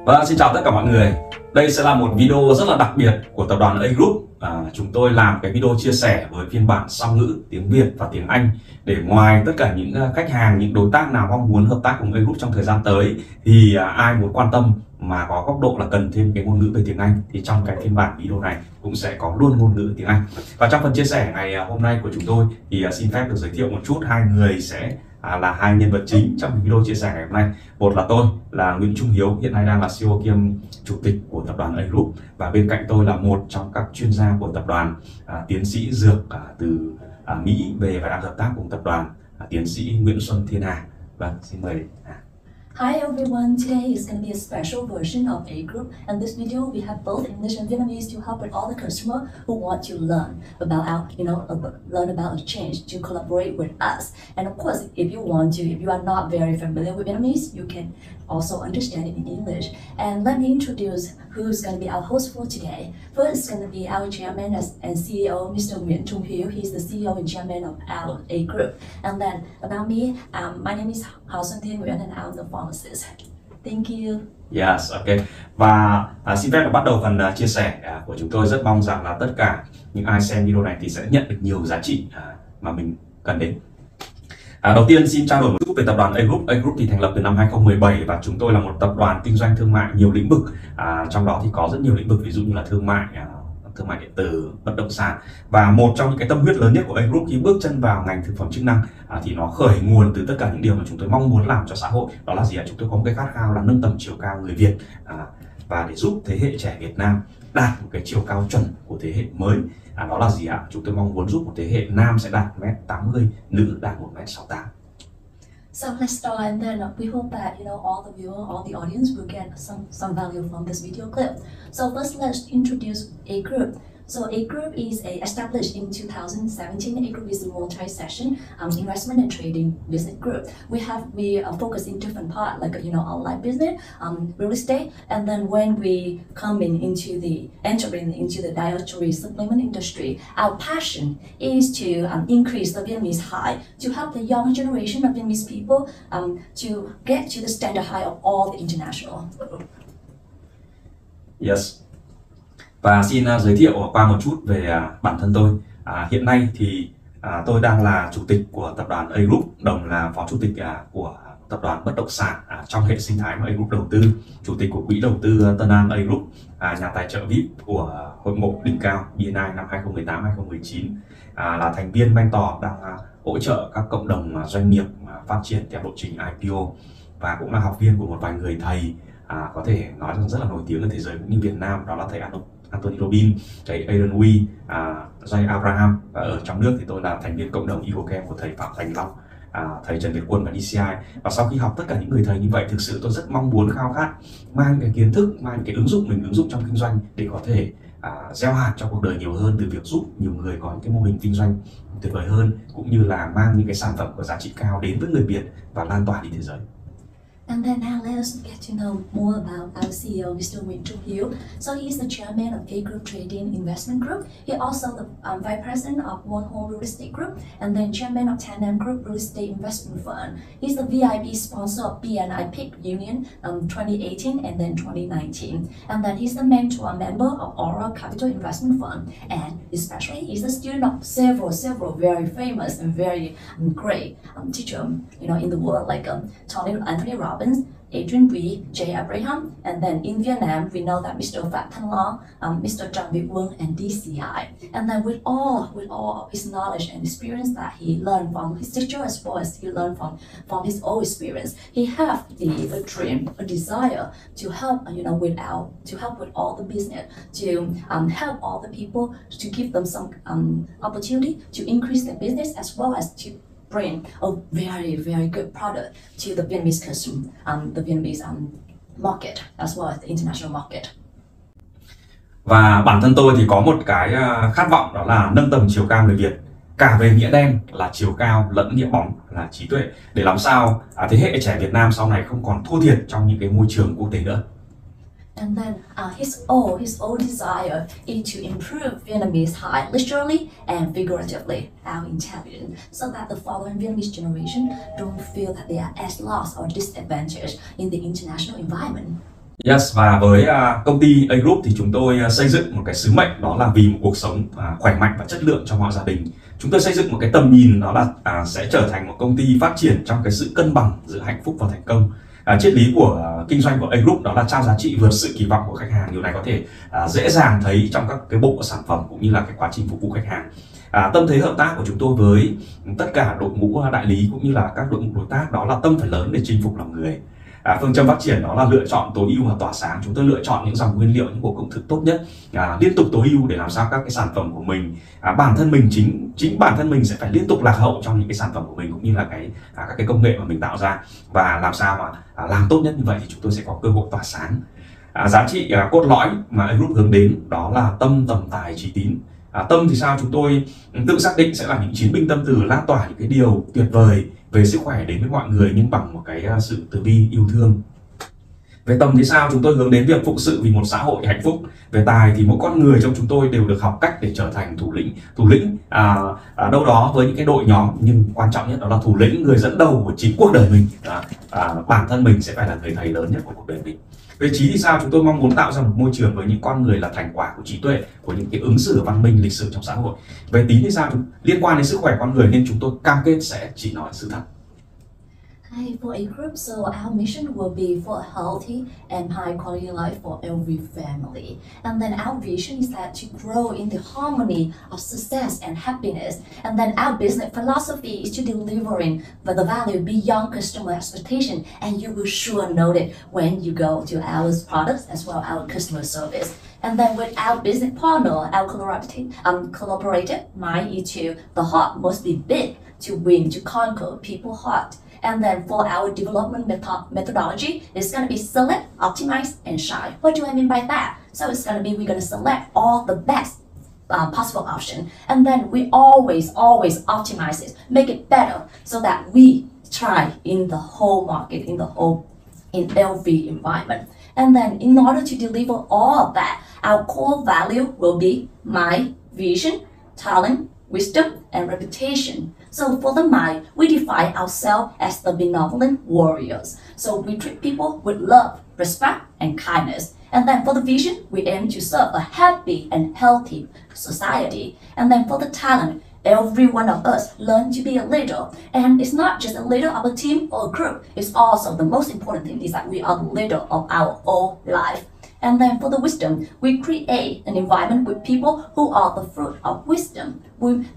Vâng, xin chào tất cả mọi người. Đây sẽ là một video rất là đặc biệt của tập đoàn A Group. Chúng tôi làm cái video chia sẻ với phiên bản song ngữ tiếng Việt và tiếng Anh để ngoài tất cả những khách hàng, những đối tác nào mong muốn hợp tác cùng A Group trong thời gian tới thì ai muốn quan tâm mà có góc độ là cần thêm cái ngôn ngữ về tiếng Anh thì trong cái phiên bản video này cũng sẽ có luôn ngôn ngữ tiếng Anh. Và trong phần chia sẻ ngày hôm nay của chúng tôi thì xin phép được giới thiệu một chút hai người sẽ là hai nhân vật chính trong video chia sẻ ngày hôm nay. Một là tôi là Nguyễn Trung Hiếu, hiện nay đang là CEO kiêm chủ tịch của tập đoàn A Group, và bên cạnh tôi là một trong các chuyên gia của tập đoàn, tiến sĩ dược từ Mỹ về và đang hợp tác cùng tập đoàn, tiến sĩ Nguyễn Xuân Thiên Hà. Vâng, xin mời. Hi everyone, today is going to be a special version of A Group, and this video we have both English and Vietnamese to help with all the customers who want to learn about learn about a change to collaborate with us. And of course, if you are not very familiar with Vietnamese, you can also understand it in English. And let me introduce who's going to be our host for today. First is going to be our chairman and CEO, Mr. Nguyễn Trung Hiếu. He's the CEO and chairman of our A Group. And then about me, my name is Hào Xuân Thiên Nguyễn and I'm the pharmacist. Thank you. Yes, okay. Và xin phép bắt đầu phần chia sẻ của chúng tôi. Rất mong rằng là tất cả những ai xem video này thì sẽ nhận được nhiều giá trị mà mình cần đến. Đầu tiên xin trao đổi một chút về tập đoàn A Group. A Group thì thành lập từ năm 2017 và chúng tôi là một tập đoàn kinh doanh thương mại nhiều lĩnh vực. Trong đó thì có rất nhiều lĩnh vực, ví dụ như là thương mại điện tử, bất động sản. Và một trong những cái tâm huyết lớn nhất của A Group khi bước chân vào ngành thực phẩm chức năng thì nó khởi nguồn từ tất cả những điều mà chúng tôi mong muốn làm cho xã hội. Đó là gì ạ? Chúng tôi có một cái khát khao là nâng tầm chiều cao người Việt và để giúp thế hệ trẻ Việt Nam đạt một cái chiều cao chuẩn của thế hệ mới. Đó là gì ạ? Chúng tôi mong muốn giúp một thế hệ nam sẽ đạt 1m80, nữ đạt 1m68. So let's start, and then we hope that all the viewers, all the audience will get some value from this video clip. So first, let's introduce A Group. So A Group is established in 2017. A Group is a multi-session investment and trading business group. We focus in different parts, like online business, real estate, and then when we entering into the dietary supplement industry, our passion is to increase the Vietnamese high, to help the young generation of Vietnamese people to get to the standard high of all the international. Yes. Và xin giới thiệu qua một chút về bản thân tôi. Hiện nay thì tôi đang là chủ tịch của tập đoàn A Group, đồng là phó chủ tịch của tập đoàn bất động sản trong hệ sinh thái mà A Group đầu tư, chủ tịch của quỹ đầu tư Tân An A Group, nhà tài trợ VIP của hội ngộ đỉnh cao BNI năm 2018-2019, là thành viên mentor đang hỗ trợ các cộng đồng doanh nghiệp phát triển theo lộ trình IPO, và cũng là học viên của một vài người thầy có thể nói rằng rất là nổi tiếng ở thế giới cũng như Việt Nam, đó là thầy Anthony Robbins, thầy Aaron Wee, Jay Abraham, và ở trong nước thì tôi là thành viên cộng đồng EcoCamp của thầy Phạm Thành Long, thầy Trần Việt Quân và DCI. Và sau khi học tất cả những người thầy như vậy, thực sự tôi rất mong muốn khao khát mang cái kiến thức, mang cái ứng dụng trong kinh doanh để có thể gieo hạt cho cuộc đời nhiều hơn, từ việc giúp nhiều người có những cái mô hình kinh doanh tuyệt vời hơn, cũng như là mang những cái sản phẩm có giá trị cao đến với người Việt và lan tỏa đi thế giới. And then now let us get to know more about our CEO, Mr. Nguyễn Trung Hiếu. So he is the chairman of A Group Trading Investment Group. He also the vice president of One Home Real Estate Group, and then chairman of Tandem Group Real Estate Investment Fund. He's the VIP sponsor of BNI PIC Union 2018 and then 2019. And then he's the mentor member of Aura Capital Investment Fund. And especially he's a student of several very famous and very great teachers in the world, like Anthony Robbins, Adrian Wee, Jay Abraham, and then in Vietnam we know that Mr. Phạm Thanh Long, Mr. Trần Việt Quân, and DCI. And then with all his knowledge and experience that he learned from his teacher as well as he learned from his own experience, he have a dream, a desire to help with all the business, to help all the people, to give them some opportunity to increase their business as well as to bring a very good product to the Vietnamese customer, the Vietnamese market as well as the international market. Và bản thân tôi thì có một cái khát vọng, đó là nâng tầm chiều cao người Việt, cả về nghĩa đen là chiều cao lẫn nghĩa bóng là trí tuệ, để làm sao thế hệ trẻ Việt Nam sau này không còn thua thiệt trong những cái môi trường quốc tế nữa. And then his whole desire is to improve Vietnamese high, literally and figuratively, our intelligence, so that the following Vietnamese generation don't feel that they are as lost or disadvantaged in the international environment. Yes, và với công ty A Group thì chúng tôi xây dựng một cái sứ mệnh, đó là vì một cuộc sống khỏe mạnh và chất lượng cho mọi gia đình. Chúng tôi xây dựng một cái tầm nhìn, đó là sẽ trở thành một công ty phát triển trong cái sự cân bằng giữa hạnh phúc và thành công. Triết lý của kinh doanh của A Group đó là trao giá trị vượt sự kỳ vọng của khách hàng. Điều này có thể dễ dàng thấy trong các cái bộ sản phẩm cũng như là cái quá trình phục vụ khách hàng. Tâm thế hợp tác của chúng tôi với tất cả đội ngũ đại lý cũng như là các đội ngũ đối tác, đó là tâm phải lớn để chinh phục lòng người. Phương châm phát triển đó là lựa chọn tối ưu và tỏa sáng. Chúng tôi lựa chọn những dòng nguyên liệu, những bộ công thức tốt nhất, liên tục tối ưu để làm sao các cái sản phẩm của mình, bản thân mình chính bản thân mình sẽ phải liên tục lạc hậu trong những cái sản phẩm của mình cũng như là các cái công nghệ mà mình tạo ra, và làm sao mà làm tốt nhất như vậy thì chúng tôi sẽ có cơ hội tỏa sáng. Giá trị cốt lõi mà A Group hướng đến đó là tâm, tầm, tài, trí, tín. Tâm thì sao? Chúng tôi tự xác định sẽ là những chiến binh tâm từ lan tỏa những cái điều tuyệt vời về sức khỏe đến với mọi người, nhưng bằng một cái sự từ bi yêu thương. Về tâm thì sao? Chúng tôi hướng đến việc phụng sự vì một xã hội hạnh phúc. Về tài thì mỗi con người trong chúng tôi đều được học cách để trở thành thủ lĩnh. Thủ lĩnh đâu đó với những cái đội nhóm, nhưng quan trọng nhất đó là thủ lĩnh, người dẫn đầu của chính cuộc đời mình. Bản thân mình sẽ phải là người thầy lớn nhất của cuộc đời mình. Về trí thì sao? Chúng tôi mong muốn tạo ra một môi trường với những con người là thành quả của trí tuệ, của những cái ứng xử văn minh lịch sự trong xã hội. Về tín thì sao? Liên quan đến sức khỏe con người nên chúng tôi cam kết sẽ chỉ nói sự thật. Hi, for A Group, so our mission will be for a healthy and high quality life for every family. And then our vision is that to grow in the harmony of success and happiness. And then our business philosophy is to delivering the value beyond customer expectation. And you will sure know it when you go to our products as well our customer service. And then with our business partner, our collaborative mind is to the heart must be big to win, to conquer people's heart. And then for our development methodology, it's going to be select, optimize, and shine. What do I mean by that? So it's going to be, we're going to select all the best possible option. And then we always optimize it, make it better so that we try in the whole market, in every environment. And then in order to deliver all of that, our core value will be my vision, talent, wisdom, and reputation. So for the mind, we define ourselves as the benevolent warriors. So we treat people with love, respect, and kindness. And then for the vision, we aim to serve a happy and healthy society. And then for the talent, every one of us learn to be a leader. And it's not just a leader of a team or a group. It's also the most important thing is that we are the leader of our own life. And then for the wisdom, we create an environment with people who are the fruit of wisdom.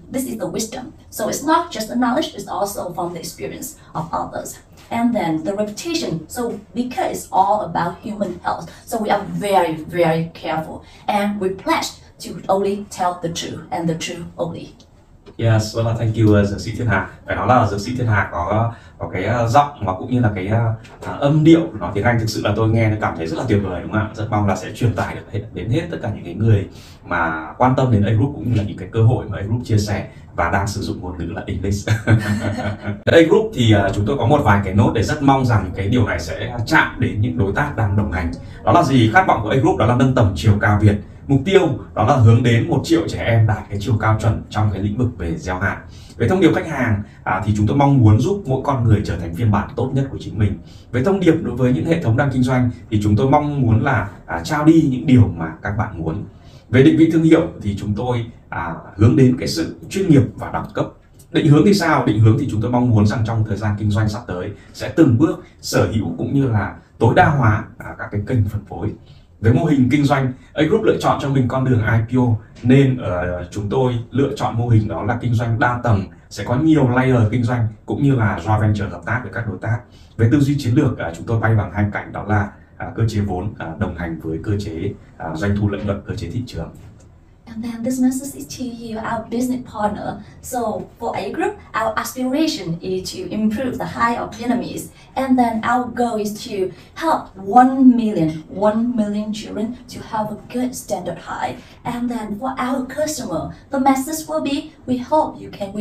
This is the wisdom. So it's not just the knowledge, it's also from the experience of others. And then the reputation, so because it's all about human health, so we are very, very careful. And we pledge to only tell the truth and the truth only. Yes, well, thank you, Dược sĩ Thiên Hà. Phải nói là Dược sĩ Thiên Hà có cái giọng và cũng như là cái âm điệu nói tiếng Anh thực sự là tôi nghe nó cảm thấy rất là tuyệt vời, đúng không ạ? Rất mong là sẽ truyền tải được đến hết tất cả những cái người mà quan tâm đến A Group cũng như là những cái cơ hội mà A Group chia sẻ và đang sử dụng ngôn ngữ là English. A Group thì chúng tôi có một vài cái nốt để rất mong rằng cái điều này sẽ chạm đến những đối tác đang đồng hành. Đó là gì? Khát vọng của A Group đó là nâng tầm chiều cao Việt. Mục tiêu đó là hướng đến 1 triệu trẻ em đạt cái chiều cao chuẩn trong cái lĩnh vực về gieo hạt. Về thông điệp khách hàng thì chúng tôi mong muốn giúp mỗi con người trở thành phiên bản tốt nhất của chính mình. Về thông điệp đối với những hệ thống đang kinh doanh thì chúng tôi mong muốn là trao đi những điều mà các bạn muốn. Về định vị thương hiệu thì chúng tôi hướng đến cái sự chuyên nghiệp và đẳng cấp. Định hướng thì sao? Định hướng thì chúng tôi mong muốn rằng trong thời gian kinh doanh sắp tới sẽ từng bước sở hữu cũng như là tối đa hóa các cái kênh phân phối. Với mô hình kinh doanh, A Group lựa chọn cho mình con đường IPO nên chúng tôi lựa chọn mô hình đó là kinh doanh đa tầng, sẽ có nhiều layer kinh doanh cũng như là joint venture hợp tác với các đối tác. Về tư duy chiến lược, chúng tôi bay bằng hai cạnh đó là cơ chế vốn đồng hành với cơ chế doanh thu lợi nhuận, cơ chế thị trường. And then this message is to you, our business partner. So for A Group, our aspiration is to improve the height of Vietnamese. And then our goal is to help 1 million children to have a good standard height. And then for our customer, the message will be, we hope and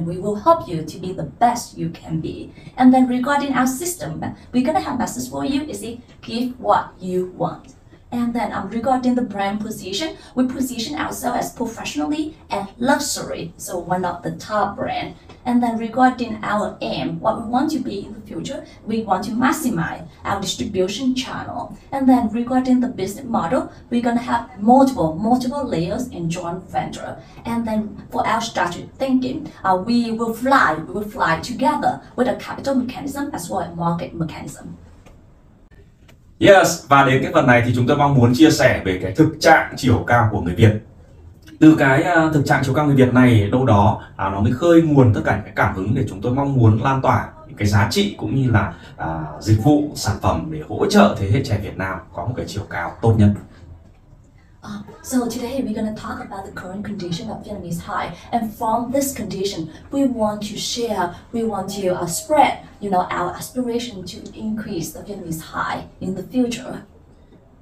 we will help you to be the best you can be. And then regarding our system, we're gonna have message for you is give what you want. And then regarding the brand position, we position ourselves as professionally and luxury, so one of the top brand. And then regarding our aim, what we want to be in the future, we want to maximize our distribution channel. And then regarding the business model, we're gonna have multiple layers in joint venture. And then for our strategic thinking, we will fly together with a capital mechanism as well as market mechanism. Yes, và đến cái phần này thì chúng tôi mong muốn chia sẻ về cái thực trạng chiều cao của người Việt. Từ cái thực trạng chiều cao người Việt này đâu đó nó mới khơi nguồn tất cả cái cảm hứng để chúng tôi mong muốn lan tỏa những cái giá trị cũng như là dịch vụ, sản phẩm để hỗ trợ thế hệ trẻ Việt Nam có một cái chiều cao tốt nhất. So today we're going to talk about the current condition of Vietnamese high, and from this condition we want to share, we want to spread, our aspiration to increase the Vietnamese high in the future.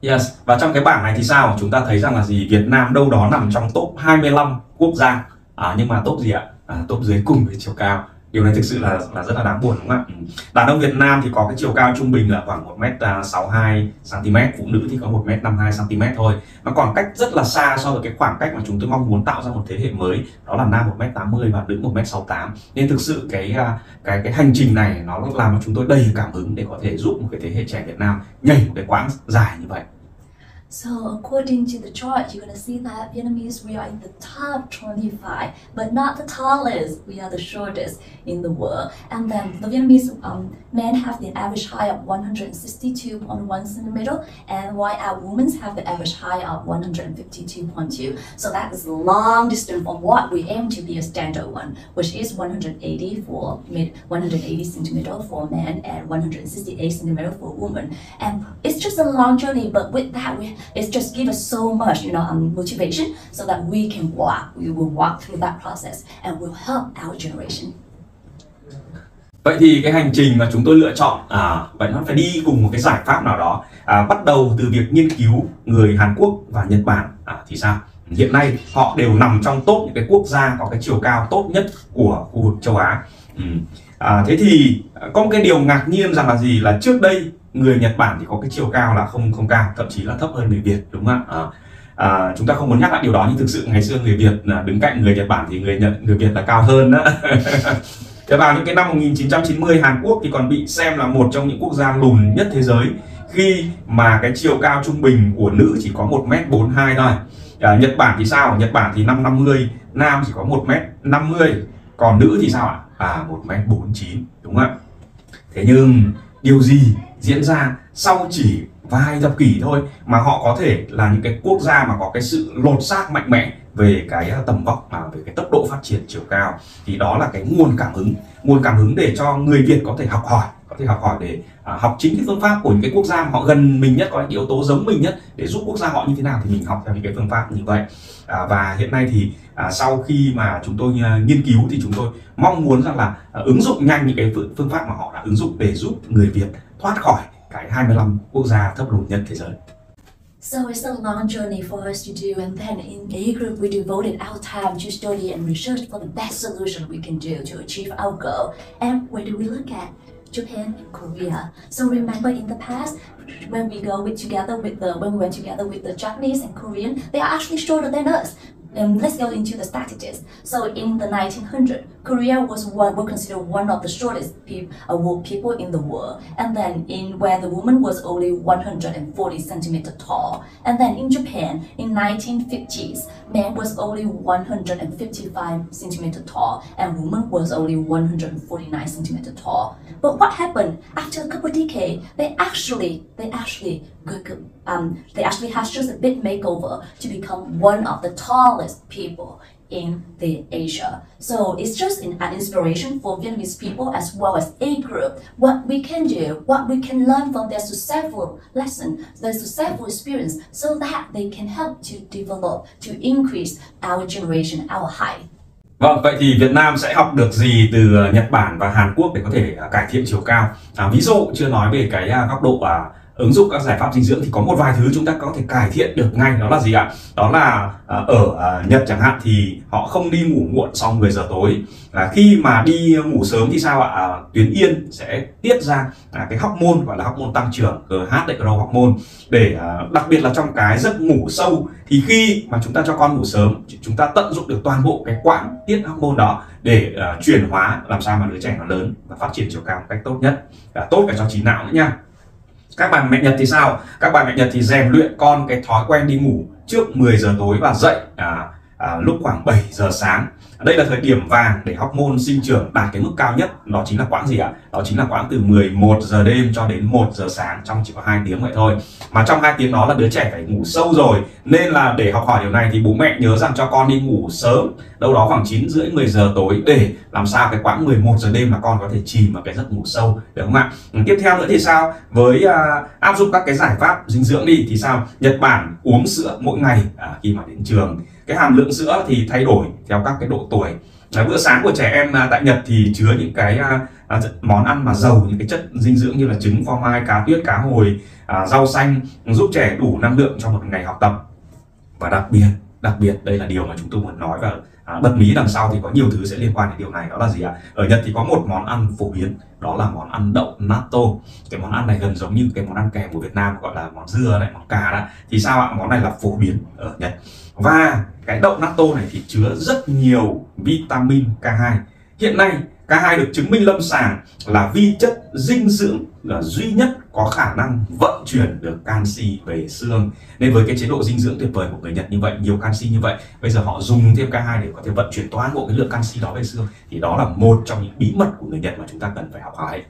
Yes, và trong cái bảng này thì sao? Chúng ta thấy rằng là gì? Việt Nam đâu đó nằm trong top 25 quốc gia, nhưng mà top gì ạ? Top dưới cùng với chiều cao. Điều này thực sự là rất là đáng buồn, đúng không ạ? Đàn ông Việt Nam thì có cái chiều cao trung bình là khoảng 1m62 cm, phụ nữ thì có 1m52 cm thôi. Nó còn cách rất là xa so với cái khoảng cách mà chúng tôi mong muốn tạo ra một thế hệ mới, đó là nam 1m80 và nữ 1m68. Nên thực sự cái hành trình này nó làm cho chúng tôi đầy cảm hứng để có thể giúp một cái thế hệ trẻ Việt Nam nhảy một cái quãng dài như vậy. So according to the chart, you're going to see that Vietnamese, we are in the top 25, but not the tallest. We are the shortest in the world. And then the Vietnamese men have the average height of 162.1 centimeter, and while our women have the average height of 152.2. So that is a long distance from what we aim to be a standard one, which is 180 centimeter for men and 168 centimeter for women. And it's just a long journey, but with that, it's just give us so much, motivation, so that we will walk through that process and will help our generation. Vậy thì cái hành trình mà chúng tôi lựa chọn, vậy nó phải đi cùng một cái giải pháp nào đó. Bắt đầu từ việc nghiên cứu người Hàn Quốc và Nhật Bản thì sao? Hiện nay họ đều nằm trong top những cái quốc gia có cái chiều cao tốt nhất của khu vực châu Á. Thế thì có một cái điều ngạc nhiên rằng là gì? Là trước đây người Nhật Bản thì có cái chiều cao là không cao, thậm chí là thấp hơn người Việt, đúng không ạ? Chúng ta không muốn nhắc lại điều đó, nhưng thực sự ngày xưa người Việt đứng cạnh người Nhật Bản thì người Việt là cao hơn đó. Thế vào những cái năm 1990, Hàn Quốc thì còn bị xem là một trong những quốc gia lùn nhất thế giới, khi mà cái chiều cao trung bình của nữ chỉ có 1m42 thôi. Nhật Bản thì sao? Nhật Bản thì năm 50, nam chỉ có 1m50, còn nữ thì sao ạ? 1m49, đúng không ạ? Thế nhưng điều gì diễn ra sau chỉ vài thập kỷ thôi mà họ có thể là những cái quốc gia mà có cái sự lột xác mạnh mẽ về cái tầm vóc, về cái tốc độ phát triển chiều cao? Thì đó là cái nguồn cảm hứng để cho người Việt có thể học hỏi để học chính cái phương pháp của những cái quốc gia mà họ gần mình nhất, có những yếu tố giống mình nhất, để giúp quốc gia họ như thế nào thì mình học theo những cái phương pháp như vậy. Và hiện nay thì sau khi mà chúng tôi nghiên cứu thì chúng tôi mong muốn rằng là ứng dụng nhanh những cái phương pháp mà họ đã ứng dụng để giúp người Việt thoát khỏi cái 25 quốc gia thấp lùn nhất thế giới. So it's a long journey for us to do, and then in A Group we devoted our time to study and research for the best solution we can do to achieve our goal. And where do we look at? Japan and Korea. So remember in the past, when we went together with the Japanese and Korean, they are actually shorter than us. Let's go into the statistics. So in the 1900s, Korea was considered one of the shortest people in the world. And then where the woman was only 140 centimeters tall. And then in Japan, in 1950s, man was only 155 centimeters tall, and woman was only 149 centimeters tall. But what happened after a couple of decades? They actually has just a big makeover to become one of the tallest people in the Asia. So it's just an inspiration for Vietnamese people as well as A Group. What we can do, what we can learn from their successful lesson, their successful experience, so that they can help to develop, to increase our generation, our height. Vâng, vậy thì Việt Nam sẽ học được gì từ Nhật Bản và Hàn Quốc để có thể cải thiện chiều cao? Ví dụ chưa nói về cái góc độ ứng dụng các giải pháp dinh dưỡng thì có một vài thứ chúng ta có thể cải thiện được ngay. Đó là gì ạ? Đó là ở Nhật chẳng hạn thì họ không đi ngủ muộn sau 10 giờ tối. Khi mà đi ngủ sớm thì sao ạ? Tuyến yên sẽ tiết ra cái hormone gọi là hormone tăng trưởng, GH, growth hormone, để đặc biệt là trong cái giấc ngủ sâu thì khi mà chúng ta cho con ngủ sớm, chúng ta tận dụng được toàn bộ cái quãng tiết hormone đó để chuyển hóa làm sao mà đứa trẻ nó lớn và phát triển chiều cao một cách tốt nhất, tốt cả cho trí não nữa nha. Các bà mẹ Nhật thì sao? Các bà mẹ Nhật thì rèn luyện con cái thói quen đi ngủ trước 10 giờ tối và dậy lúc khoảng 7 giờ sáng. Đây là thời điểm vàng để hormone sinh trưởng đạt cái mức cao nhất. Đó chính là quãng gì ạ? Đó chính là quãng từ 11 giờ đêm cho đến 1 giờ sáng, trong chỉ có 2 tiếng vậy thôi. Mà trong 2 tiếng đó là đứa trẻ phải ngủ sâu rồi. Nên là để học hỏi điều này thì bố mẹ nhớ rằng cho con đi ngủ sớm, đâu đó khoảng 9 rưỡi 10 giờ tối, để làm sao cái quãng 11 giờ đêm là con có thể chìm vào cái giấc ngủ sâu, được không ạ? Tiếp theo nữa thì sao? Với áp dụng các cái giải pháp dinh dưỡng đi thì sao? Nhật Bản uống sữa mỗi ngày khi mà đến trường. Cái hàm lượng sữa thì thay đổi theo các cái độ tuổi. Bữa sáng của trẻ em tại Nhật thì chứa những cái món ăn mà giàu những cái chất dinh dưỡng như là trứng, phô mai, cá tuyết, cá hồi, rau xanh, giúp trẻ đủ năng lượng cho một ngày học tập. Và đặc biệt đây là điều mà chúng tôi muốn nói và bật mí đằng sau thì có nhiều thứ sẽ liên quan đến điều này. Đó là gì ạ? Ở Nhật thì có một món ăn phổ biến, đó là món ăn đậu natto. Cái món ăn này gần giống như cái món ăn kèm của Việt Nam gọi là món dưa này, món cà đó. Thì sao ạ? Món này là phổ biến ở Nhật. Và cái đậu natto này thì chứa rất nhiều vitamin K2. Hiện nay K2 được chứng minh lâm sàng là vi chất dinh dưỡng là duy nhất có khả năng vận chuyển được canxi về xương. Nên với cái chế độ dinh dưỡng tuyệt vời của người Nhật như vậy, nhiều canxi như vậy, bây giờ họ dùng thêm K2 để có thể vận chuyển toàn bộ cái lượng canxi đó về xương. Thì đó là một trong những bí mật của người Nhật mà chúng ta cần phải học hỏi.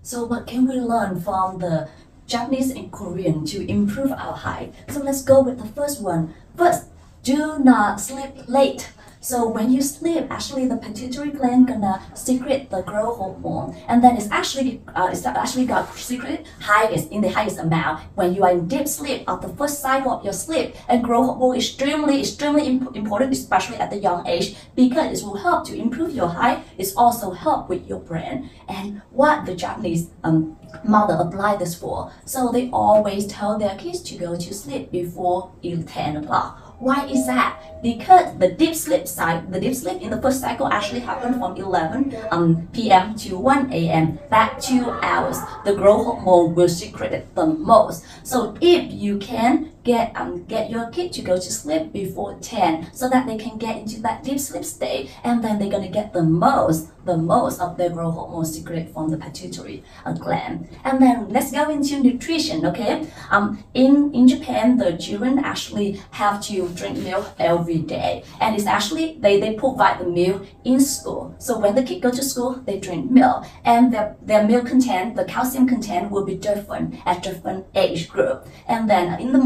So what can we learn from the Japanese and Korean to improve our height? So let's go with the first one. First, do not sleep late. So when you sleep, actually the pituitary gland gonna secrete the growth hormone, and then it's actually got secreted in the highest amount when you are in deep sleep of the first cycle of your sleep. And growth hormone is extremely important, especially at the young age, because it will help to improve your height. It's also help with your brain. And what the Japanese mother apply this for? So they always tell their kids to go to sleep before 10 o'clock. Why is that? Because the deep sleep in the first cycle actually happened from 11 p.m. to 1 a.m. That 2 hours, the growth hormone will secrete it the most. So if you can get your kid to go to sleep before 10, so that they can get into that deep sleep state, and then they're gonna get the most of their growth hormone secreted from the pituitary gland. And then let's go into nutrition. Okay, in Japan, the children actually have to drink milk every day, and it's actually they provide the milk in school. So when the kids go to school, they drink milk, and their milk content, the calcium content, will be different at different age group. And then in the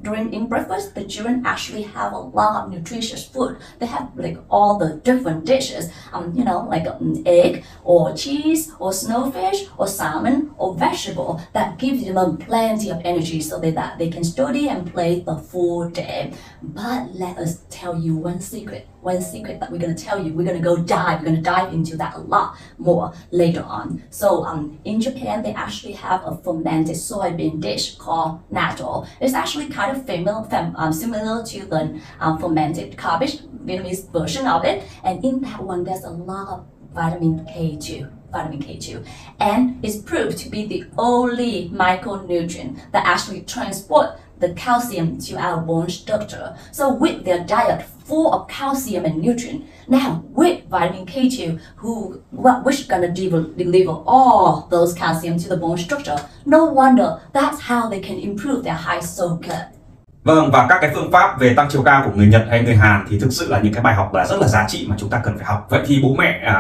during breakfast, the children actually have a lot of nutritious food. They have like all the different dishes, like egg or cheese or snowfish or salmon or vegetable that gives them plenty of energy so that they can study and play the full day. But let us tell you one secret that we're going to tell you. We're going to dive into that a lot more later on. So in Japan, they actually have a fermented soybean dish called natto. It's actually kind of similar to the fermented cabbage Vietnamese version of it. And in that one, there's a lot of vitamin K2. And it's proved to be the only micronutrient that actually transport the calcium to our bone structure. So with their diet full of calcium and nutrient, now with vitamin K2, which is gonna deliver all those calcium to the bone structure, no wonder that's how they can improve their height so good. Vâng, và các cái phương pháp về tăng chiều cao của người Nhật hay người Hàn thì thực sự là những cái bài học là rất là giá trị mà chúng ta cần phải học. Vậy thì bố mẹ,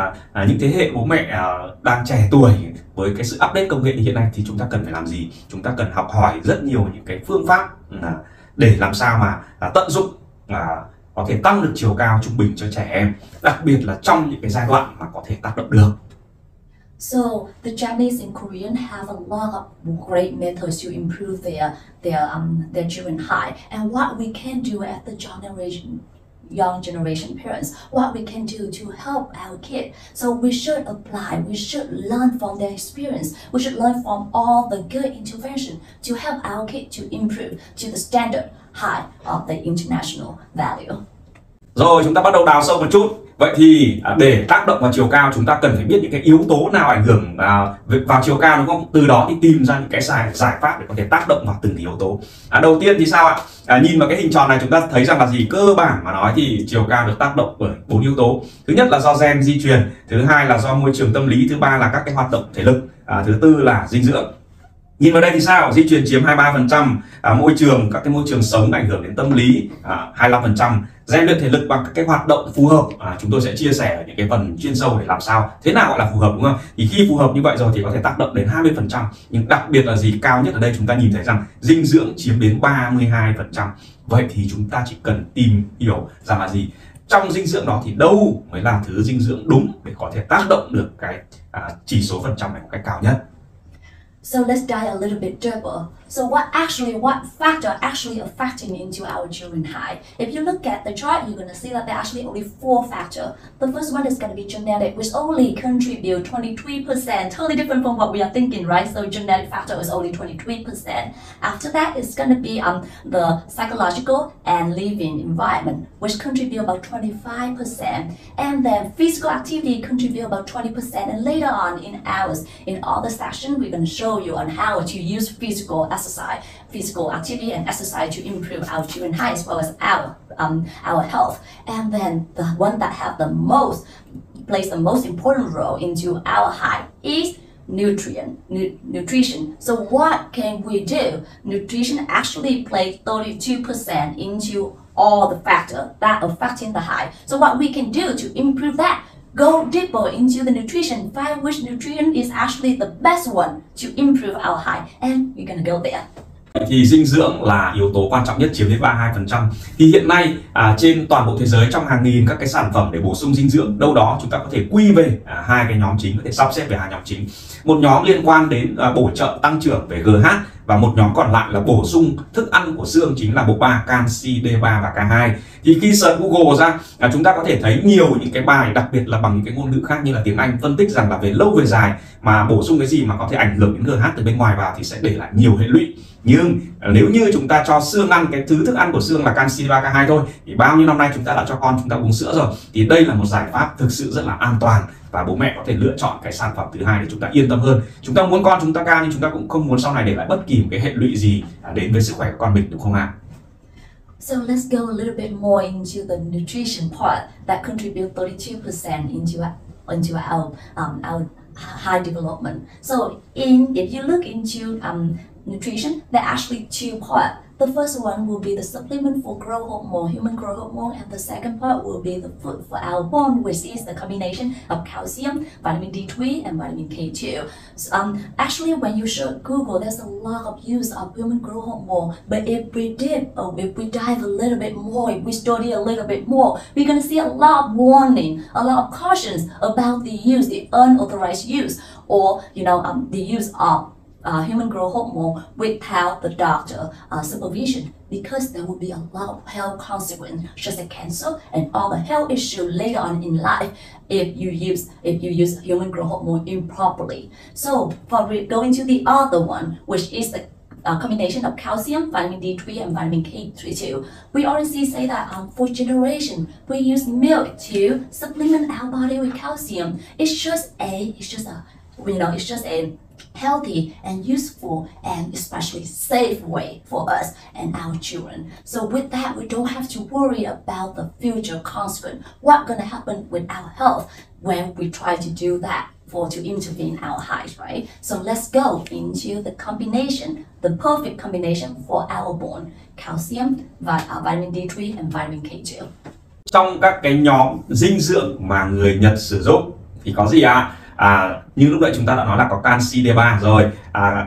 những thế hệ bố mẹ đang trẻ tuổi với cái sự update công nghệ như hiện nay thì chúng ta cần phải làm gì? Chúng ta cần học hỏi rất nhiều những cái phương pháp để làm sao mà tận dụng có thể tăng được chiều cao trung bình cho trẻ em, đặc biệt là trong những cái giai đoạn mà có thể tác động được. So the Japanese and Korean have a lot of great methods to improve their children height. And what we can do as the young generation parents, what we can do to help our kid. So we should apply, we should learn from their experience, we should learn from all the good intervention to help our kid to improve to the standard high of the international value. Rồi chúng ta bắt đầu đào sâu một chút. Vậy thì để tác động vào chiều cao chúng ta cần phải biết những cái yếu tố nào ảnh hưởng vào chiều cao, đúng không? Từ đó thì tìm ra những cái giải pháp để có thể tác động vào từng yếu tố. Đầu tiên thì sao ạ? Nhìn vào cái hình tròn này chúng ta thấy rằng là gì? Cơ bản mà nói thì chiều cao được tác động bởi 4 yếu tố. Thứ nhất là do gen di truyền, thứ hai là do môi trường tâm lý, thứ ba là các cái hoạt động thể lực, thứ tư là dinh dưỡng. Nhìn vào đây thì sao? Di truyền chiếm 23%, môi trường, các cái môi trường sống ảnh hưởng đến tâm lý 25%, rèn luyện thể lực bằng các cái hoạt động phù hợp. Chúng tôi sẽ chia sẻ ở những cái phần chuyên sâu để làm sao thế nào gọi là phù hợp, đúng không? Thì khi phù hợp như vậy rồi thì có thể tác động đến 20%, nhưng đặc biệt là gì? Cao nhất ở đây chúng ta nhìn thấy rằng dinh dưỡng chiếm đến 32%. Vậy thì chúng ta chỉ cần tìm hiểu rằng là gì? Trong dinh dưỡng đó thì đâu mới là thứ dinh dưỡng đúng để có thể tác động được cái chỉ số phần trăm này một cách cao nhất. So let's dive a little bit deeper. So what factor actually affecting into our children height? If you look at the chart, you're going to see that there are actually only 4 factors. The first one is going to be genetic, which only contribute 23%, totally different from what we are thinking, right? So genetic factor is only 23%. After that, it's going to be the psychological and living environment, which contribute about 25%. And then physical activity contribute about 20%. And later on in all the session, we're going to show you on how to use physical activity and exercise to improve our children height as well as our health. And then the one that plays the most important role into our height is nutrition. So what can we do? Nutrition actually plays 32% into all the factors that affecting the height. So what we can do to improve that? Go deeper into the nutrition, find which nutrient is actually the best one to improve our height, and we're gonna go there. Thì dinh dưỡng là yếu tố quan trọng nhất, chiếm đến 32%. Thì hiện nay trên toàn bộ thế giới, trong hàng nghìn các cái sản phẩm để bổ sung dinh dưỡng, đâu đó chúng ta có thể quy về hai cái nhóm chính, có thể sắp xếp về hai nhóm chính. Một nhóm liên quan đến bổ trợ tăng trưởng về GH, và một nhóm còn lại là bổ sung thức ăn của xương, chính là bộ ba canxi, D3 và K2. Thì khi search Google ra chúng ta có thể thấy nhiều những cái bài, đặc biệt là bằng những cái ngôn ngữ khác như là tiếng Anh, phân tích rằng là về lâu về dài mà bổ sung cái gì mà có thể ảnh hưởng đến GH từ bên ngoài vào thì sẽ để lại nhiều hệ lụy. Nhưng nếu như chúng ta cho xương ăn cái thứ thức ăn của xương là canxi, D3, K2 thôi, thì bao nhiêu năm nay chúng ta đã cho con chúng ta uống sữa rồi, thì đây là một giải pháp thực sự rất là an toàn và bố mẹ có thể lựa chọn cái sản phẩm thứ hai để chúng ta yên tâm hơn. Chúng ta muốn con chúng ta cao nhưng chúng ta cũng không muốn sau này để lại bất kỳ một cái hệ lụy gì đến với sức khỏe của con mình, đúng không ạ? So let's go a little bit more into the nutrition part that contribute 32% into our high development. So if you look into nutrition, there are actually 2 parts. The first one will be the supplement for growth hormone, human growth hormone, and the second part will be the food for our bone, which is the combination of calcium, vitamin D3, and vitamin K2. Actually, when you search Google, there's a lot of use of human growth hormone. But if we dive a little bit more, if we study a little bit more, we're gonna see a lot of warning, a lot of cautions about the unauthorized use, or the use of human growth hormone without the doctor supervision, because there will be a lot of health consequences, such as cancer and all the health issues later on in life if you use human growth hormone improperly. So going to the other one, which is the combination of calcium, vitamin D3, and vitamin K3 too. We already say that for generation we use milk to supplement our body with calcium. It's just a healthy and useful and especially safe way for us and our children. So with that, we don't have to worry about the future consequence. What's going to happen with our health when we try to do that to intervene our height, right? So let's go into the combination, the perfect combination for our bone: calcium, vitamin D3, and vitamin K2. Trong các cái nhóm dinh dưỡng mà người Nhật sử dụng thì có gì ạ? Như lúc nãy chúng ta đã nói là có canxi, D3 rồi,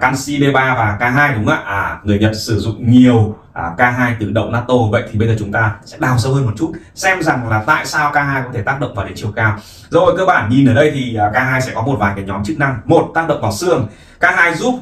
canxi, D3 và K2, đúng không ạ? Người Nhật sử dụng nhiều K2 từ đậu natto. Vậy thì bây giờ chúng ta sẽ đào sâu hơn một chút, xem rằng là tại sao K2 có thể tác động vào đến chiều cao. Rồi, cơ bản nhìn ở đây thì K2 sẽ có một vài cái nhóm chức năng. Một, tác động vào xương. K2 giúp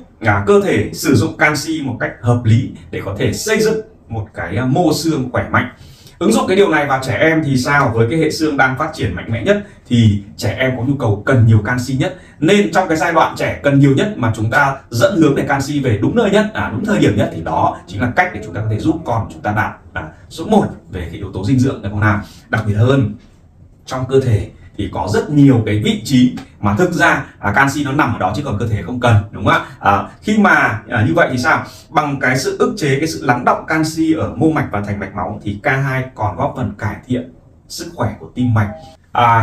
cơ thể sử dụng canxi một cách hợp lý để có thể xây dựng một cái mô xương khỏe mạnh. Ứng dụng cái điều này vào trẻ em thì sao? Với cái hệ xương đang phát triển mạnh mẽ nhất thì trẻ em có nhu cầu cần nhiều canxi nhất. Nên trong cái giai đoạn trẻ cần nhiều nhất mà chúng ta dẫn hướng để canxi về đúng nơi nhất, đúng thời điểm nhất, thì đó chính là cách để chúng ta có thể giúp con chúng ta đạt số 1 về cái yếu tố dinh dưỡng, được không nào? Đặc biệt hơn, trong cơ thể thì có rất nhiều cái vị trí mà thực ra canxi nó nằm ở đó chứ còn cơ thể không cần, đúng không ạ? Khi mà như vậy thì sao? Bằng cái sự ức chế, cái sự lắng đọng canxi ở mô mạch và thành mạch máu thì K2 còn góp phần cải thiện sức khỏe của tim mạch.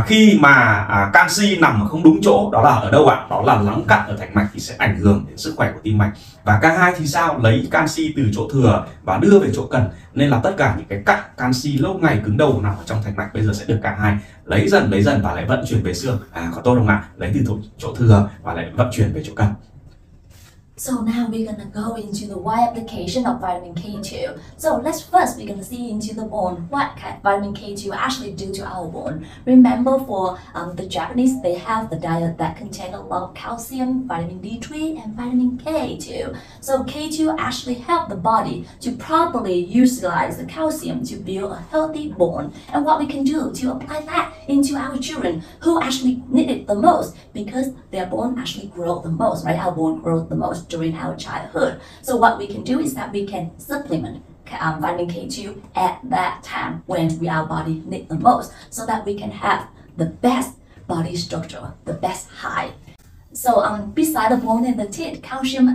Khi mà canxi nằm ở không đúng chỗ, đó là ở đâu ạ? Đó là lắng cặn ở thành mạch thì sẽ ảnh hưởng đến sức khỏe của tim mạch. Và K2 thì sao? Lấy canxi từ chỗ thừa và đưa về chỗ cần. Nên là tất cả những cái cặn canxi lâu ngày cứng đầu nằm ở trong thành mạch bây giờ sẽ được K2 lấy dần và lại vận chuyển về xương. Có tốt không ạ? Lấy từ chỗ thừa và lại vận chuyển về chỗ cần. So now we're gonna go into the why application of vitamin K2. So we're gonna see into the bone what vitamin K2 actually do to our bone. Remember for the Japanese, they have the diet that contain a lot of calcium, vitamin D3 and vitamin K2. So K2 actually help the body to properly utilize the calcium to build a healthy bone. And what we can do to apply that into our children who actually need it the most because their bone actually grow the most, right? Our bone grows the most during our childhood. So what we can do is that we can supplement vitamin K2 at that time when our body needs the most, so that we can have the best body structure, the best height. So beside the bone and the teeth, calcium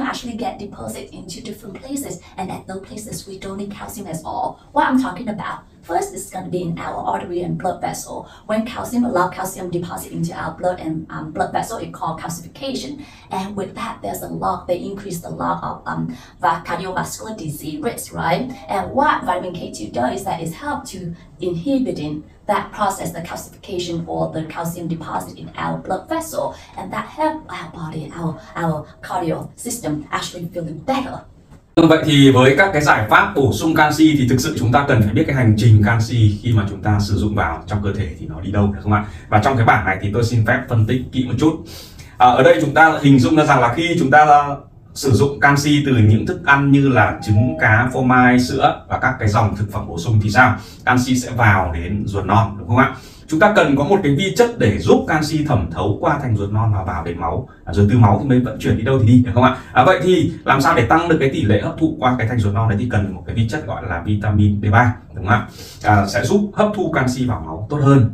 actually get deposited into different places, and at those places we don't need calcium at all. What I'm talking about, first is going to be in our artery and blood vessel. When calcium deposit into our blood and blood vessel, it's called calcification. And with that, they increase the log of cardiovascular disease risk, right? And what vitamin K2 does is that it helps to inhibiting that process, the calcification or the calcium deposit in our blood vessel, and that helps our body, our cardio system actually feeling better. Vậy thì với các cái giải pháp bổ sung canxi thì thực sự chúng ta cần phải biết cái hành trình canxi khi mà chúng ta sử dụng vào trong cơ thể thì nó đi đâu, được không ạ? Và trong cái bảng này thì tôi xin phép phân tích kỹ một chút. Ở đây chúng ta hình dung ra rằng là khi chúng ta sử dụng canxi từ những thức ăn như là trứng, cá, phô mai, sữa và các cái dòng thực phẩm bổ sung thì sao? Canxi sẽ vào đến ruột non, đúng không ạ? Chúng ta cần có một cái vi chất để giúp canxi thẩm thấu qua thành ruột non và vào đến máu, rồi từ máu thì mới vận chuyển đi đâu thì đi, được không ạ? Vậy thì làm sao để tăng được cái tỷ lệ hấp thụ qua cái thành ruột non đấy thì cần một cái vi chất gọi là vitamin B3, đúng không ạ? Sẽ giúp hấp thu canxi vào máu tốt hơn.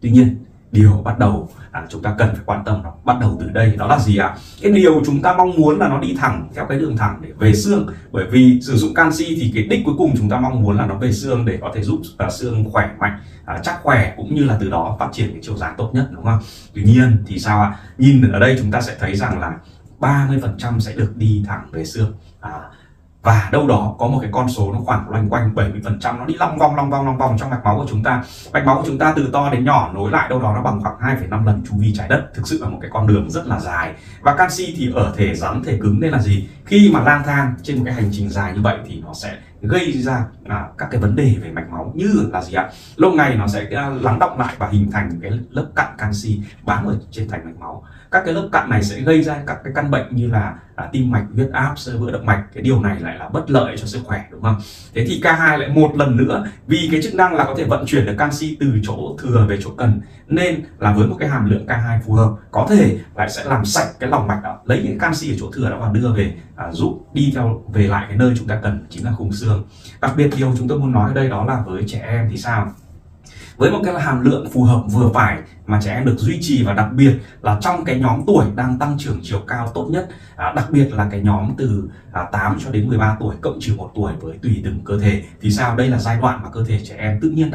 Tuy nhiên, điều bắt đầu chúng ta cần phải quan tâm nó bắt đầu từ đây, đó là gì ạ? Cái điều chúng ta mong muốn là nó đi thẳng theo cái đường thẳng để về xương, bởi vì sử dụng canxi thì cái đích cuối cùng chúng ta mong muốn là nó về xương để có thể giúp xương khỏe mạnh, chắc khỏe, cũng như là từ đó phát triển cái chiều dài tốt nhất, đúng không? Tuy nhiên thì sao ạ? Nhìn ở đây chúng ta sẽ thấy rằng là 30% sẽ được đi thẳng về xương. Và đâu đó có một cái con số nó khoảng loanh quanh 70% nó đi long vòng trong mạch máu của chúng ta. Mạch máu của chúng ta từ to đến nhỏ nối lại đâu đó nó bằng khoảng 2,5 lần chu vi trái đất. Thực sự là một cái con đường rất là dài. Và canxi thì ở thể rắn thể cứng, nên là gì? Khi mà lang thang trên một cái hành trình dài như vậy thì nó sẽ gây ra các cái vấn đề về mạch máu, như là gì ạ? Lâu ngày nó sẽ lắng đọng lại và hình thành cái lớp cặn canxi bám ở trên thành mạch máu. Các cái lớp cặn này sẽ gây ra các cái căn bệnh như là tim mạch, huyết áp, xơ vữa động mạch. Cái điều này lại là bất lợi cho sức khỏe, đúng không? Thế thì K2 lại một lần nữa, vì cái chức năng là có thể vận chuyển được canxi từ chỗ thừa về chỗ cần, nên là với một cái hàm lượng K2 phù hợp, có thể lại sẽ làm sạch cái lòng mạch đó, lấy những canxi ở chỗ thừa đó và đưa về, giúp đi về lại cái nơi chúng ta cần, chính là khung xương. Đặc biệt điều chúng tôi muốn nói ở đây đó là với trẻ em thì sao? Với một cái hàm lượng phù hợp vừa phải mà trẻ em được duy trì, và đặc biệt là trong cái nhóm tuổi đang tăng trưởng chiều cao tốt nhất, đặc biệt là cái nhóm từ 8 cho đến 13 tuổi cộng trừ 1 tuổi với tùy từng cơ thể, thì sao? Đây là giai đoạn mà cơ thể trẻ em tự nhiên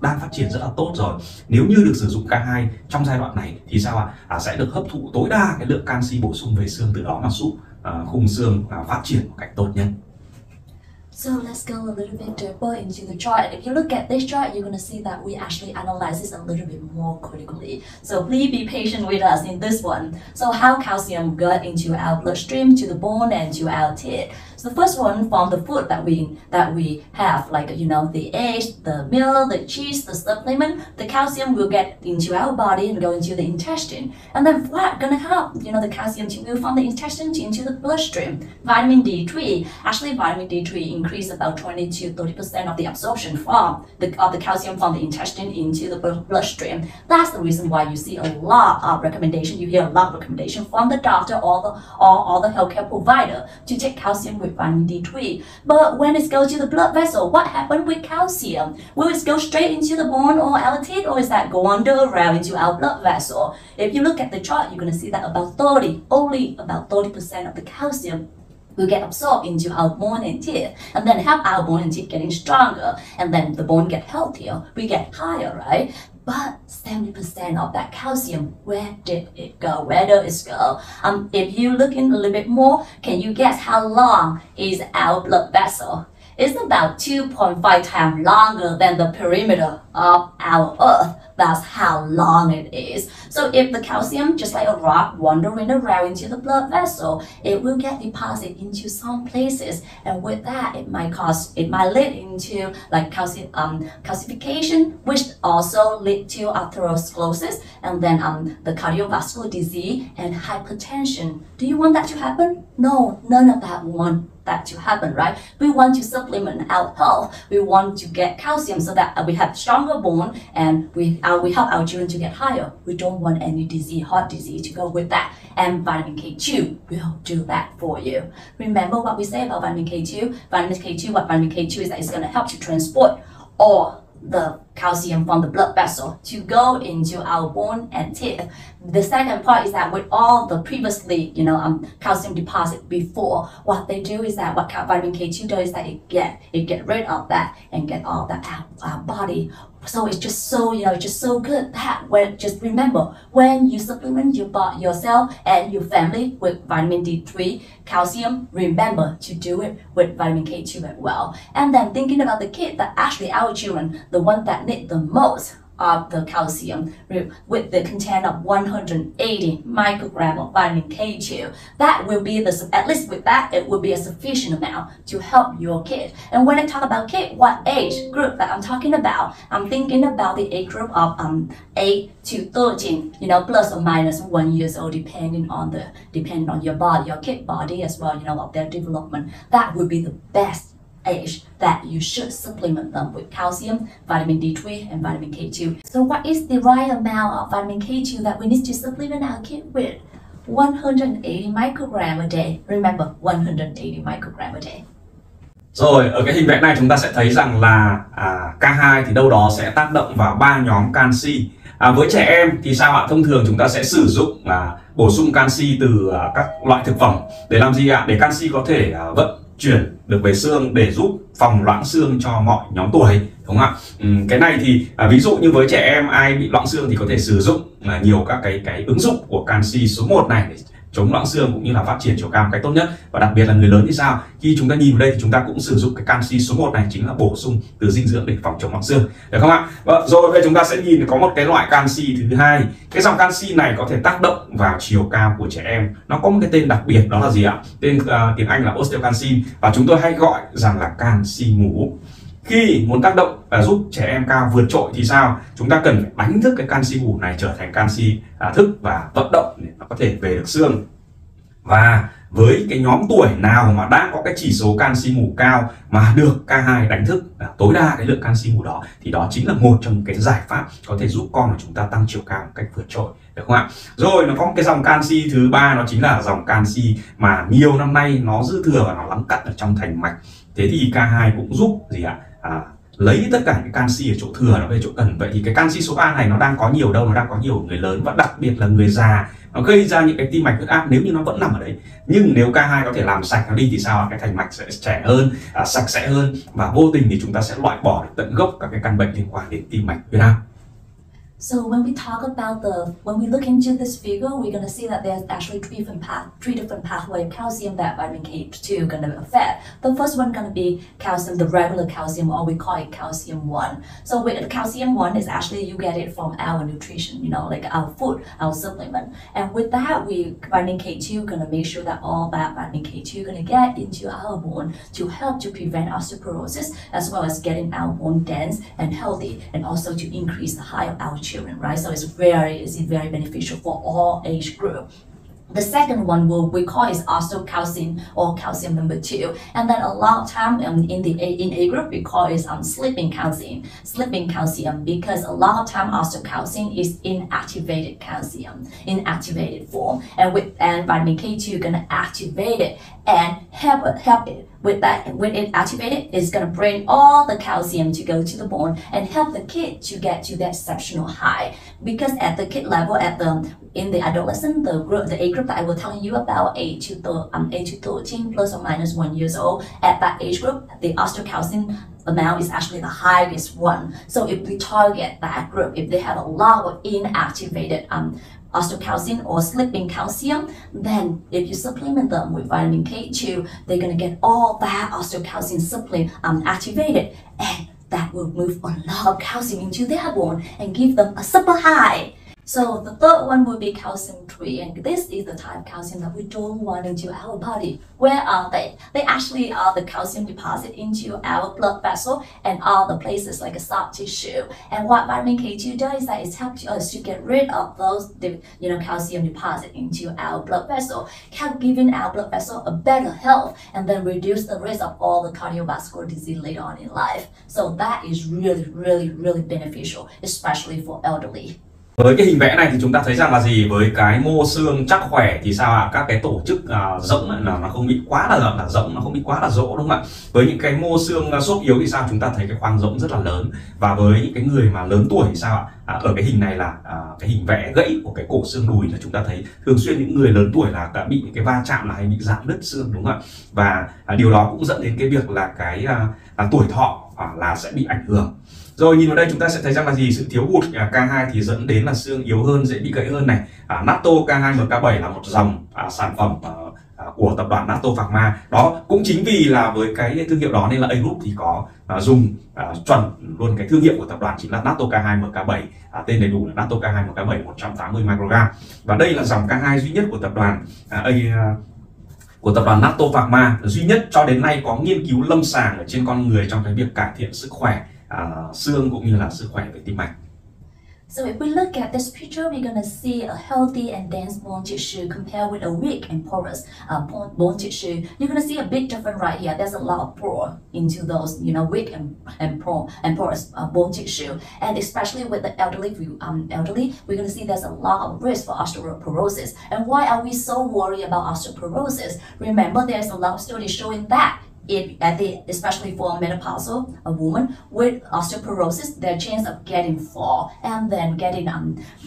đang phát triển rất là tốt rồi. Nếu như được sử dụng K2 trong giai đoạn này thì sao ạ? Sẽ được hấp thụ tối đa cái lượng canxi bổ sung về xương, từ đó mà giúp khung xương phát triển một cách tốt nhất. So let's go a little bit deeper into the chart. And if you look at this chart, you're going to see that we actually analyze this a little bit more critically. So please be patient with us in this one. So how calcium got into our bloodstream, to the bone and to our teeth. So the first one from the food that we have, like the eggs, the milk, the cheese, the supplement, the calcium will get into our body and go into the intestine. And then what gonna help the calcium to move from the intestine into the bloodstream? Vitamin D3. Actually, vitamin D3 increase about 20 to 30% of the absorption of the calcium from the intestine into the bloodstream. That's the reason why you see a lot of recommendation. You hear a lot of recommendation from the doctor or the healthcare provider to take calcium with vitamin D3. But when it goes to the blood vessel, what happened with calcium? Will it go straight into the bone or our teeth, or is that go around into our blood vessel? If you look at the chart, you're going to see that only about 30% of the calcium will get absorbed into our bone and teeth, and then help our bone and teeth getting stronger, and then the bone get healthier, we get higher, right? But 70% of that calcium, where did it go? Where does it go? If you look in a little bit more, can you guess how long is our blood vessel? It's about 2.5 times longer than the perimeter of our Earth. That's how long it is. So if the calcium, just like a rock wandering around into the blood vessel, it will get deposited into some places, and with that, it might lead into like calcification, which also lead to atherosclerosis, and then the cardiovascular disease and hypertension. Do you want that to happen? No, none of that want that to happen, right? We want to supplement our health. We want to get calcium so that we have stronger bone, and we help our children to get higher. We don't want any disease, heart disease, to go with that. And vitamin K2 will do that for you. Remember what we say about vitamin K2? What vitamin K2 is that it's going to help to transport all the calcium from the blood vessel to go into our bone and teeth. The second part is that with all the previously, calcium deposit before, what they do is that what vitamin K2 does is that it get rid of that and get all that out of our body. So it's just so, just so good that just remember, when you supplement yourself and your family with vitamin D3, calcium, remember to do it with vitamin K2 as well. And then thinking about the kid, that actually our children, the one that need the most of the calcium with the content of 180 microgram of vitamin K2. That will be at least with that, it will be a sufficient amount to help your kid. And when I talk about kid, what age group that I'm talking about? I'm thinking about the age group of 8 to 13, plus or minus 1 year old, depending on your body, your kid body as well, of their development. That would be the best age that you should supplement them with calcium, vitamin D3, and vitamin K2. So what is the right amount of vitamin K2 that we need to supplement our kid with? 180 microgram a day. Remember, 180 microgram a day. Rồi, ở cái hình vẽ này chúng ta sẽ thấy rằng là K2 thì đâu đó sẽ tác động vào 3 nhóm canxi. Với trẻ em thì sao ạ? Thông thường chúng ta sẽ sử dụng bổ sung canxi từ các loại thực phẩm. Để làm gì ạ? Để canxi có thể vận chuyển được về xương để giúp phòng loãng xương cho mọi nhóm tuổi, đúng không ạ? Cái này thì ví dụ như với trẻ em ai bị loãng xương thì có thể sử dụng nhiều các cái ứng dụng của canxi số 1 này để chống loãng xương cũng như là phát triển chiều cao một cách tốt nhất. Và đặc biệt là người lớn thì sao? Khi chúng ta nhìn vào đây thì chúng ta cũng sử dụng cái canxi số 1 này, chính là bổ sung từ dinh dưỡng để phòng chống loãng xương, được không ạ? Rồi bây giờ chúng ta sẽ nhìn có một cái loại canxi thứ hai. Cái dòng canxi này có thể tác động vào chiều cao của trẻ em. Nó có một cái tên đặc biệt, đó là gì ạ? Tên tiếng Anh là osteocalcin, và chúng tôi hay gọi rằng là canxi ngủ. Khi muốn tác động giúp trẻ em cao vượt trội thì sao? Chúng ta cần phải đánh thức cái canxi ngủ này trở thành canxi thức và vận động để nó có thể về được xương. Và với cái nhóm tuổi nào mà đang có cái chỉ số canxi ngủ cao mà được K2 đánh thức tối đa cái lượng canxi ngủ đó, thì đó chính là một trong cái giải pháp có thể giúp con của chúng ta tăng chiều cao một cách vượt trội, được không ạ? Rồi nó có một cái dòng canxi thứ ba, nó chính là dòng canxi mà nhiều năm nay nó dư thừa và nó lắng cặn ở trong thành mạch. Thế thì K2 cũng giúp gì ạ? Lấy tất cả cái canxi ở chỗ thừa nó về chỗ cần. Vậy thì cái canxi số 3 này nó đang có nhiều đâu? Nó đang có nhiều ở người lớn và đặc biệt là người già. Nó gây ra những cái tim mạch huyết áp nếu như nó vẫn nằm ở đấy. Nhưng nếu K2 có thể làm sạch nó đi thì sao? Cái thành mạch sẽ trẻ hơn, sạch sẽ hơn, và vô tình thì chúng ta sẽ loại bỏ được tận gốc các cái căn bệnh liên quan đến tim mạch huyết áp. So when we talk about when we look into this figure, we're gonna see that there's actually three different pathways of calcium that vitamin K2 gonna affect. The first one gonna be calcium, the regular calcium, or we call it calcium 1. So with calcium 1 is actually you get it from our nutrition, like our food, our supplement. And with that, vitamin K2 gonna make sure that all that vitamin K2 gonna get into our bone to help to prevent osteoporosis, as well as getting our bone dense and healthy, and also to increase the height of our children, right? So it's very beneficial for all age group. The second one we call is osteocalcin, or calcium number 2, and then a lot of time in A group we call it sleeping calcium, because a lot of time osteocalcin is inactivated calcium, inactivated form, and vitamin K2 gonna activate it and help it. With that, when it activated, it's gonna bring all the calcium to go to the bone and help the kid to get to that exceptional high. Because at the kid level, in the adolescent, the age group that I was telling you about, 8 to 13 plus or minus 1 years old, at that age group, the osteocalcin amount is actually the highest one. So if we target that group, if they have a lot of inactivated osteocalcin or sleeping calcium, then if you supplement them with vitamin K2, they're gonna get all that osteocalcin supplement activated, and that will move a lot of calcium into their bone and give them a super high. So the third one will be calcium 3, and this is the type of calcium that we don't want into our body. Where are they? They actually are the calcium deposit into our blood vessel and all the places like a soft tissue. And what vitamin K2 does is that it helps us to get rid of those calcium deposit into our blood vessel, giving our blood vessel a better health, and then reduce the risk of all the cardiovascular disease later on in life. So that is really beneficial, especially for elderly. Với cái hình vẽ này thì chúng ta thấy rằng là gì, với cái mô xương chắc khỏe thì sao ạ, các cái tổ chức rỗng là nó không bị quá là rỗng, nó không bị quá là rỗ, đúng không ạ? Với những cái mô xương xốp yếu thì sao, chúng ta thấy cái khoang rỗng rất là lớn. Và với những cái người mà lớn tuổi thì sao ạ, ở cái hình này là cái hình vẽ gãy của cái cổ xương đùi, là chúng ta thấy thường xuyên những người lớn tuổi là đã bị cái va chạm là hay bị rạn nứt xương, đúng không ạ? Và điều đó cũng dẫn đến cái việc là cái tuổi thọ là sẽ bị ảnh hưởng. Rồi nhìn vào đây chúng ta sẽ thấy rằng là gì, sự thiếu hụt K2 thì dẫn đến là xương yếu hơn, dễ bị gãy hơn này. Natto K2MK7 là một dòng sản phẩm của tập đoàn Natto Pharma. Đó cũng chính vì là với cái thương hiệu đó nên là A Group thì có dùng chuẩn luôn cái thương hiệu của tập đoàn chính là Natto K2MK7, tên đầy đủ là Natto K2MK7 180 microgram. Và đây là dòng K2 duy nhất của tập đoàn Natto Pharma, duy nhất cho đến nay có nghiên cứu lâm sàng ở trên con người trong cái việc cải thiện sức khỏe xương cũng như là sức khỏe về tim mạch. So if we look at this picture, we're going to see a healthy and dense bone tissue compared with a weak and porous bone tissue. You're going to see a big difference right here. There's a lot of pore into those, weak and porous bone tissue. And especially with the elderly, we're going to see there's a lot of risk for osteoporosis. And why are we so worried about osteoporosis? Remember, there's a lot of studies showing that especially for a menopausal woman with osteoporosis, their chance of getting fall and then getting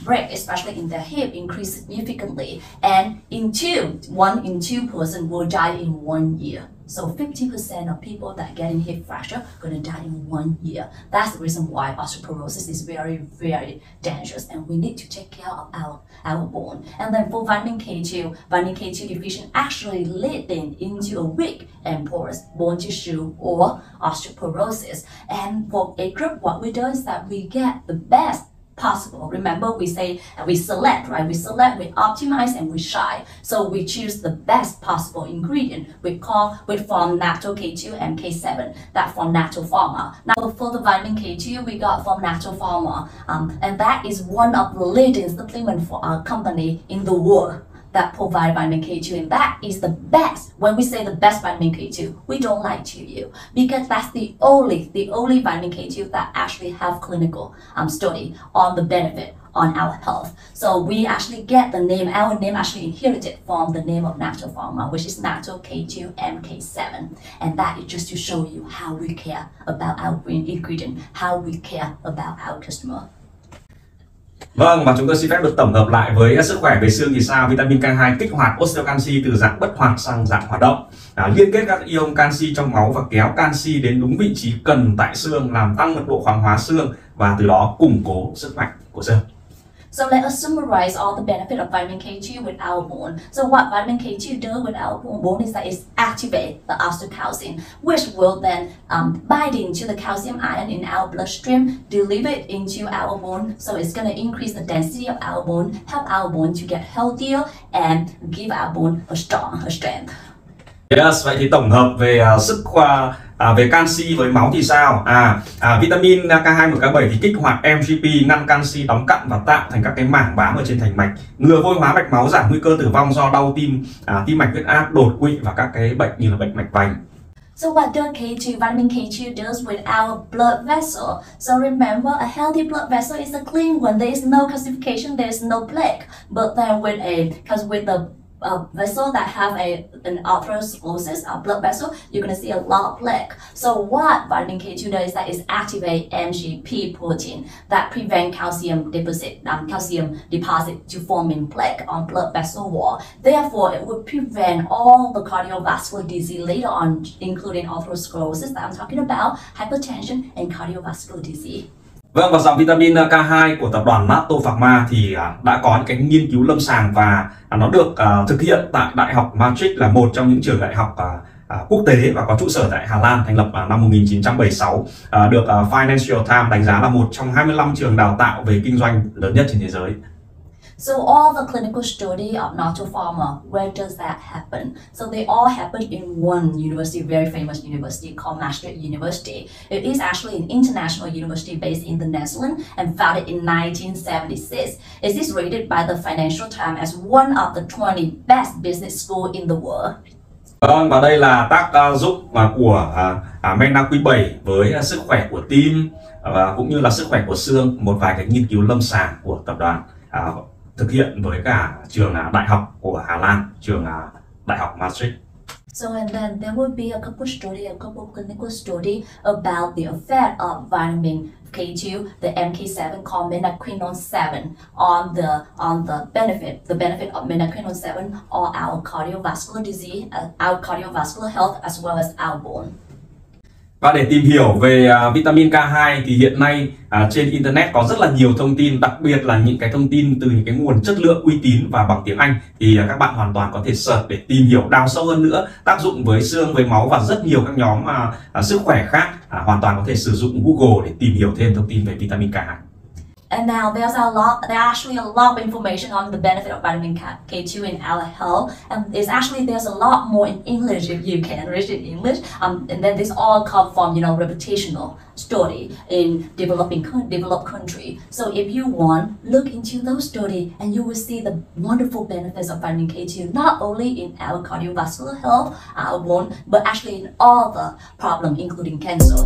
break, especially in their hip, increase significantly. And 1 in 2 person will die in 1 year. So 50% of people that get in hip fracture are going to die in 1 year. That's the reason why osteoporosis is very dangerous, and we need to take care of our bone. And then for vitamin K2 deficient actually leading into a weak and porous bone tissue or osteoporosis. And for A group, what we do is that we get the best possible. Remember, we select, right? We select, we optimize, and we shy. So we choose the best possible ingredient. We from Natto K2 and K7, that from Natto Pharma. Now for the vitamin K2, we got from Natto Pharma, and that is one of the leading supplement for our company in the world that provide vitamin K2, and that is the best. When we say the best vitamin K2, we don't lie to you, because that's the only vitamin K2 that actually have clinical study on the benefit on our health. So we actually get the name, our name actually inherited from the name of Natto Pharma, which is Natto K2 and K7. And that is just to show you how we care about our green ingredient, how we care about our customer. Vâng, và chúng tôi xin phép được tổng hợp lại với sức khỏe về xương thì sao. Vitamin K2 kích hoạt osteocanxi từ dạng bất hoạt sang dạng hoạt động, liên kết các ion canxi trong máu và kéo canxi đến đúng vị trí cần tại xương, làm tăng mật độ khoáng hóa xương, và từ đó củng cố sức mạnh của xương. So let us summarize all the benefit of vitamin K2 with our bone. So what vitamin K2 does with our bone is that it activates the osteocalcin, which will then bind into the calcium ion in our bloodstream, deliver it into our bone. So it's going to increase the density of our bone, help our bone to get healthier, and give our bone a strength. Yes, vậy thì tổng hợp về về canxi với máu thì sao? Vitamin K2 và K7 thì kích hoạt MGP, ngăn canxi đóng cặn và tạo thành các cái mảng bám ở trên thành mạch, ngừa vôi hóa mạch máu, giảm nguy cơ tử vong do đau tim, tim mạch, huyết áp, đột quỵ và các cái bệnh như là bệnh mạch vành. So what does vitamin K2 does with our blood vessel? So remember, a healthy blood vessel is a clean one. There is no calcification, there is no plaque. But then with the vessel that have an atherosclerosis, a blood vessel, you're going to see a lot of plaque. So what vitamin K2 does is that it activates MGP protein that prevent calcium deposit to forming plaque on blood vessel wall. Therefore, it would prevent all the cardiovascular disease later on, including atherosclerosis that I'm talking about, hypertension, and cardiovascular disease. Vâng, và dòng vitamin K2 của tập đoàn Natto Pharma thì đã có những cái nghiên cứu lâm sàng và nó được thực hiện tại Đại học Maastricht, là một trong những trường đại học quốc tế và có trụ sở tại Hà Lan, thành lập năm 1976, được Financial Times đánh giá là một trong 25 trường đào tạo về kinh doanh lớn nhất trên thế giới. So all the clinical study of Natto Pharma, where does that happen? So they all happen in one university, very famous university called Maastricht University. It is actually an international university based in the Netherlands and founded in 1976. It is rated by the Financial Times as one of the 20 best business schools in the world. Vâng, và đây là tác dụng của Mena Q7 với sức khỏe của tim và cũng như là sức khỏe của xương, một vài cái nghiên cứu lâm sàng của tập đoàn thực hiện với cả trường đại học của Hà Lan, trường đại học Maastricht. So and then there will be a couple clinical study about the effect of vitamin K2, the MK7 called menaquinone 7 on the benefit of menaquinone 7 on our cardiovascular disease, our cardiovascular health as well as our bone. Và để tìm hiểu về vitamin K2 thì hiện nay trên Internet có rất là nhiều thông tin, đặc biệt là những cái thông tin từ những cái nguồn chất lượng uy tín và bằng tiếng Anh, thì các bạn hoàn toàn có thể search để tìm hiểu đào sâu hơn nữa tác dụng với xương, với máu và rất nhiều các nhóm sức khỏe khác. Hoàn toàn có thể sử dụng Google để tìm hiểu thêm thông tin về vitamin K2. And now there's actually a lot of information on the benefit of vitamin K2 in our health, and there's a lot more in English if you can read it in English. And then this all come from reputational study in developed country. So if you want, look into those study, and you will see the wonderful benefits of vitamin K2 not only in our cardiovascular health, our bone, but actually in all the problems, including cancer.